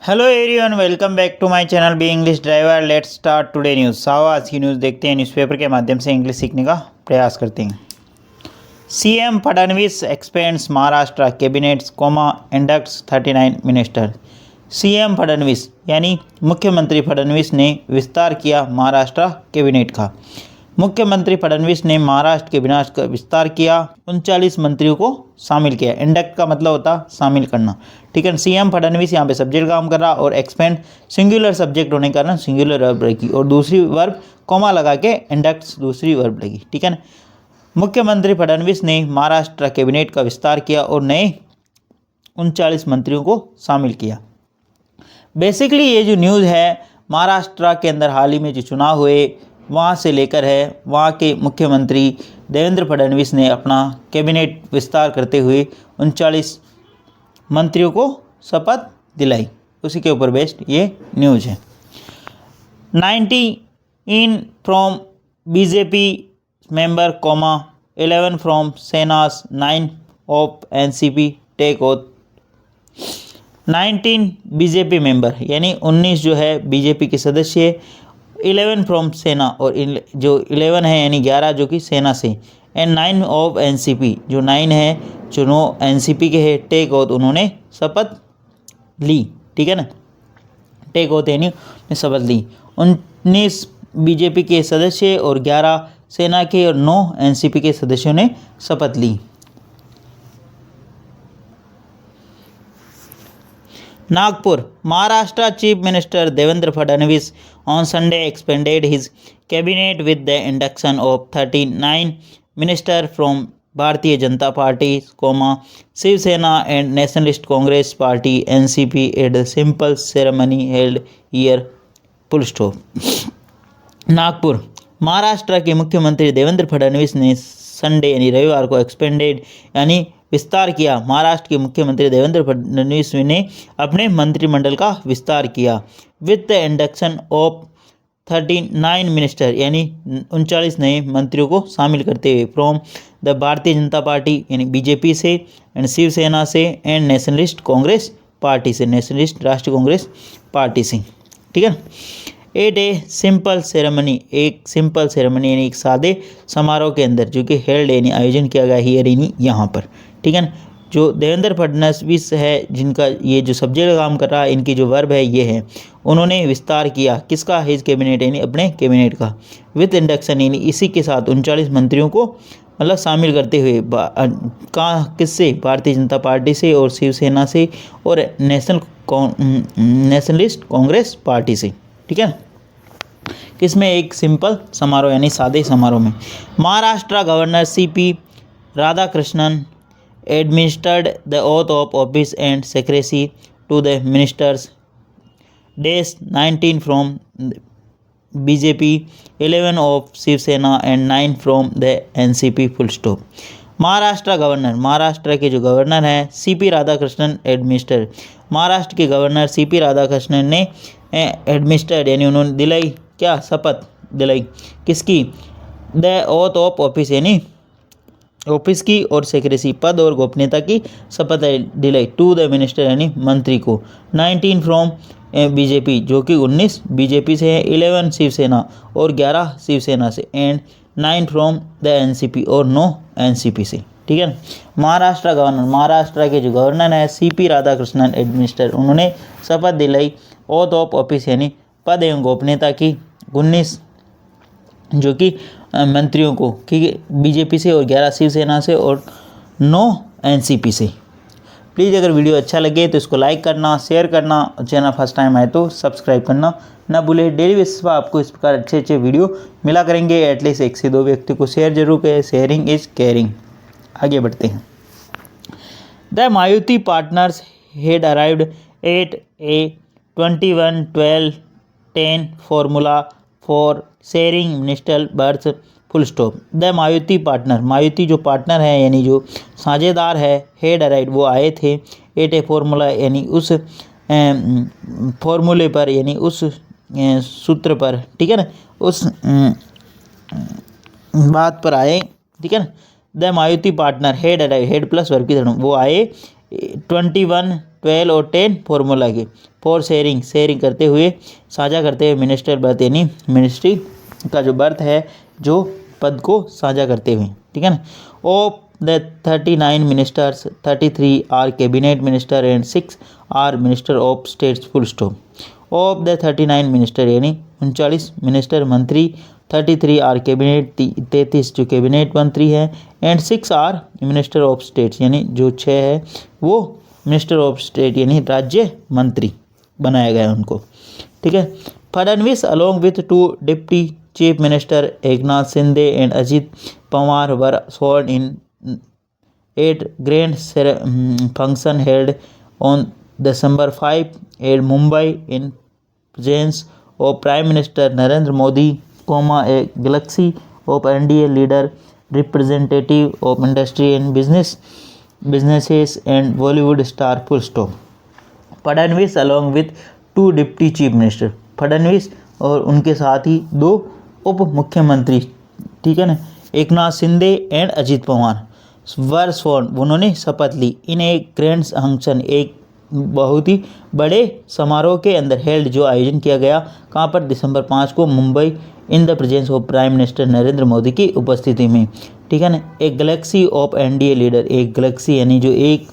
Hello everyone, welcome back to my channel B English driver. Let's start today news. आओ आज की news देखते हैं। न्यूज़पेपर के माध्यम से इंग्लिश सीखने का प्रयास करते हैं। CM Fadnavis expends Maharashtra cabinets inducts 39 minister. CM Fadnavis यानी मुख्यमंत्री फडणवीस ने विस्तार किया महाराष्ट्र कैबिनेट का। मुख्यमंत्री फडणवीस ने महाराष्ट्र कैबिनेट का विस्तार किया, 39 मंत्रियों को शामिल किया। इंडक्ट का मतलब होता शामिल करना, ठीक है। सीएम फडणवीस यहाँ पे सब्जेक्ट काम कर रहा और एक्सपेंड सिंगुलर सब्जेक्ट होने के कारण सिंगुलर वर्ब लगी और दूसरी वर्ब कॉमा लगा के इंडक्ट्स दूसरी वर्ब लगी, ठीक है ना। मुख्यमंत्री फडणवीस ने महाराष्ट्र कैबिनेट का विस्तार किया और नए 39 मंत्रियों को शामिल किया। बेसिकली ये जो न्यूज़ है, महाराष्ट्र के अंदर हाल ही में जो चुनाव हुए वहाँ से लेकर है, वहाँ के मुख्यमंत्री देवेंद्र फडणवीस ने अपना कैबिनेट विस्तार करते हुए 39 मंत्रियों को शपथ दिलाई। उसी के ऊपर बेस्ड ये न्यूज़ है। 19 from BJP member 11 from Sena's 9 of NCP take oath. 19 BJP member यानी 19 जो है बीजेपी के सदस्य, 11 फ्रॉम सेना और जो 11 है यानी 11 जो कि सेना से, एंड 9 ऑफ एनसीपी जो 9 है जो 9 एनसीपी के है, टेक ओथ उन्होंने शपथ ली, ठीक है ना। टेक ओथ यानी शपथ ली। 19 बीजेपी के सदस्य और 11 सेना के और 9 एनसीपी के सदस्यों ने शपथ ली। Nagpur, Maharashtra chief minister Devendra Fadnavis on Sunday expanded his cabinet with the induction of 39 ministers from Bharatiya Janata Party, Shiv Sena and Nationalist Congress Party (NCP) at a simple ceremony held here. Full stop. Nagpur, Maharashtra के मुख्यमंत्री देवेंद्र फडणवीस ने Sunday यानी रविवार को expanded यानी विस्तार किया। महाराष्ट्र के मुख्यमंत्री देवेंद्र फडणवीस ने अपने मंत्रिमंडल का विस्तार किया with the induction of 39 minister यानी 39 नए मंत्रियों को शामिल करते हुए from the Bharatiya Janata party यानी बीजेपी से, एंड शिवसेना से, एंड नेशनलिस्ट कांग्रेस पार्टी से, नेशनलिस्ट राष्ट्रीय कांग्रेस पार्टी से, ठीक है। एट ए सिंपल सेरेमनी, एक सिंपल सेरेमनी यानी एक सादे समारोह के अंदर जो कि हेल्ड यानी आयोजन किया गया हियर यानी यहाँ पर, ठीक है ना। जो देवेंद्र फडणवीस है जिनका ये जो सब्जेक्ट का काम कर रहा है, इनकी जो वर्ब है ये है, उन्होंने विस्तार किया किसका, हिज कैबिनेट यानी अपने कैबिनेट का, विथ इंडक्शन यानी इसी के साथ 39 मंत्रियों को मतलब शामिल करते हुए कहाँ किससे, भारतीय जनता पार्टी से और शिवसेना से और नेशनलिस्ट कांग्रेस पार्टी से, ठीक है। किसमें, एक सिंपल समारोह यानी सादे समारोह में। Maharashtra governor CP Radhakrishnan administered the oath of office and secrecy to the ministers. Days 19 from BJP, 11 of Shiv Sena and 9 from the NCP. Full stop. Maharashtra governor, Maharashtra के जो गवर्नर हैं सीपी राधाकृष्णन एडमिनिस्टर, महाराष्ट्र के गवर्नर सीपी राधाकृष्णन ने एडमिनिस्टर्ड यानी उन्होंने दिलाई क्या, शपथ दिलाई किसकी, द ओथ ऑफ ऑफिस यानी ऑफिस की, और सेक्रेसी पद और गोपनीयता की शपथ दिलाई टू द मिनिस्टर यानी मंत्री को। 19 फ्रॉम बीजेपी जो कि 19 बीजेपी से है, 11 शिवसेना और 11 शिवसेना से, एंड 9 फ्रॉम द एनसीपी और 9 एनसीपी से, ठीक है। महाराष्ट्र गवर्नर, महाराष्ट्र के जो गवर्नर है सीपी राधाकृष्णन एडमिनिस्टर, उन्होंने शपथ दिलाई ओथ ऑफ ऑफिस यानी पद एवं गोपनीयता की 19 जो कि मंत्रियों को, कि बीजेपी से और 11 शिवसेना से और 9 एनसीपी से। प्लीज़ अगर वीडियो अच्छा लगे तो इसको लाइक करना, शेयर करना, चैनल फर्स्ट टाइम आए तो सब्सक्राइब करना ना भूले। डेली बेसिस पर आपको इस प्रकार अच्छे अच्छे वीडियो मिला करेंगे। एटलीस्ट 1 से 2 व्यक्ति को शेयर जरूर करें, शेयरिंग इज केयरिंग। आगे बढ़ते हैं। The Maruti partners had arrived at A 21-12-10 formula for sharing minister birth. Full stop. The Maruti partner, Maruti जो पार्टनर है यानी जो साझेदार है, हेड अराइड वो आए थे, एट ए फॉर्मूला यानी उस फॉर्मूले पर यानी उस सूत्र पर, ठीक है ना, उस बात पर आए, ठीक है ना। The Maruti partner head arrive, head plus verb की तरह वो आए 21, 12 और 10 फॉर्मूला के। फॉर शेयरिंग करते हुए, साझा करते हुए, मिनिस्टर बर्थ यानी मिनिस्ट्री का जो बर्थ है, जो पद को साझा करते हुए, ठीक है ना। Of the 39 ministers 33 are cabinet minister and 6 are minister of states, full stop. Of the 39 minister यानी 39 मिनिस्टर मंत्री, 33 आर कैबिनेट 33 जो कैबिनेट मंत्री हैं, and 6 are minister of states यानी जो 6 है वो मिनिस्टर ऑफ स्टेट यानी राज्य मंत्री बनाया गया है उनको, ठीक है। Fadnavis along with 2 deputy chief minister Eknath Shinde and Ajit Pawar were sworn in at grand function held on December 5 at Mumbai in presence of Prime Minister Narendra Modi, a galaxy of NDA leader, representative of industry and businesses and Bollywood star, full stop. Fadnavis along with 2 deputy chief minister, Fadnavis और उनके साथ ही 2 उप मुख्यमंत्री, ठीक है ना, Eknath Shinde and Ajit Pawar were sworn, उन्होंने शपथ ली, इन एक ग्रैंड फंक्शन, एक बहुत ही बड़े समारोह के अंदर, हेल्ड जो आयोजन किया गया, कहाँ पर, दिसंबर 5 को Mumbai, in the presence of prime minister Narendra Modi की उपस्थिति में, ठीक है ना। एक गैलेक्सी ऑफ एनडीए लीडर, एक गैलेक्सी यानी जो एक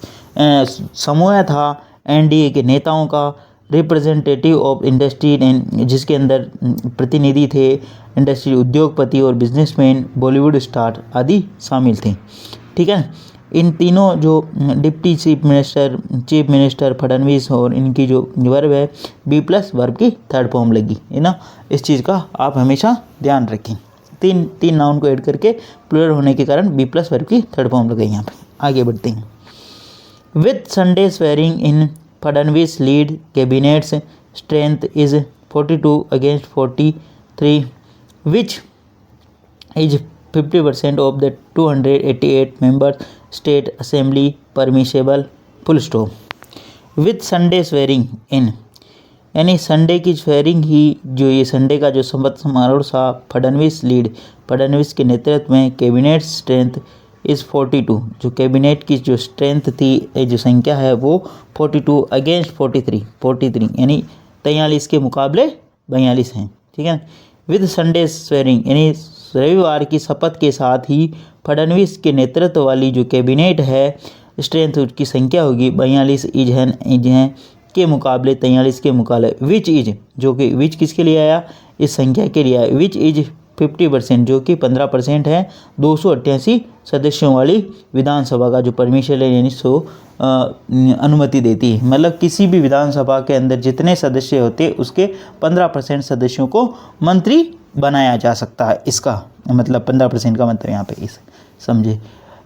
समूह था एनडीए के नेताओं का, रिप्रेजेंटेटिव ऑफ इंडस्ट्री, जिसके अंदर प्रतिनिधि थे इंडस्ट्री, उद्योगपति और बिजनेसमैन, बॉलीवुड स्टार आदि शामिल थे, ठीक है। इन तीनों जो डिप्टी चीफ मिनिस्टर फडणवीस और इनकी जो वर्ब है B+ वर्ब की 3rd फॉर्म लगी है ना, इस चीज़ का आप हमेशा ध्यान रखें। तीन नाउन को ऐड करके प्लूरल होने के कारण B+ वर्ब की 3rd फॉर्म लग गई यहाँ पे। आगे बढ़ते हैं। With Sunday swearing in Fadnavis lead cabinets strength is 42 against 43 which is 50% of the 288 members state assembly permissible, full stop. With Sunday swearing in, यानी संडे की स्वेरिंग ही, जो ये संडे का जो शपथ समारोह था, फडणवीस के नेतृत्व में, कैबिनेट स्ट्रेंथ इज़ 42, जो कैबिनेट की जो स्ट्रेंथ थी, जो संख्या है वो 42 अगेंस्ट 43 यानी 43 के मुकाबले 42 हैं, ठीक है। विद संडे स्वेरिंग यानी रविवार की शपथ के साथ ही फडणवीस के नेतृत्व वाली जो कैबिनेट है, स्ट्रेंथ उसकी संख्या होगी 42 इज हैं के मुकाबले, 43 के मुकाबले। विच इज, जो कि विच किसके लिए आया, इस संख्या के लिए आया। विच इज 50%, जो कि 15% है 288 सदस्यों वाली विधानसभा का जो परमिशन है, यानी अनुमति देती है। मतलब किसी भी विधानसभा के अंदर जितने सदस्य होते हैं उसके 15% सदस्यों को मंत्री बनाया जा सकता है। इसका मतलब 15% का मतलब यहाँ पे इस समझे,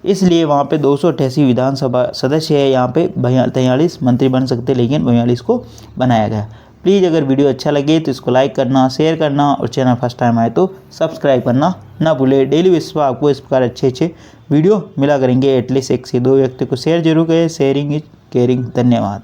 इसलिए वहाँ पे 288 विधानसभा सदस्य है, यहाँ पे 43 मंत्री बन सकते, लेकिन 42 को बनाया गया। प्लीज़ अगर वीडियो अच्छा लगे तो इसको लाइक करना, शेयर करना और चैनल फर्स्ट टाइम आए तो सब्सक्राइब करना ना भूले। डेली बेसिस पर आपको इस प्रकार अच्छे वीडियो मिला करेंगे। एटलीस्ट 1 से 2 व्यक्ति को शेयर जरूर करें। Sharing is caring. धन्यवाद।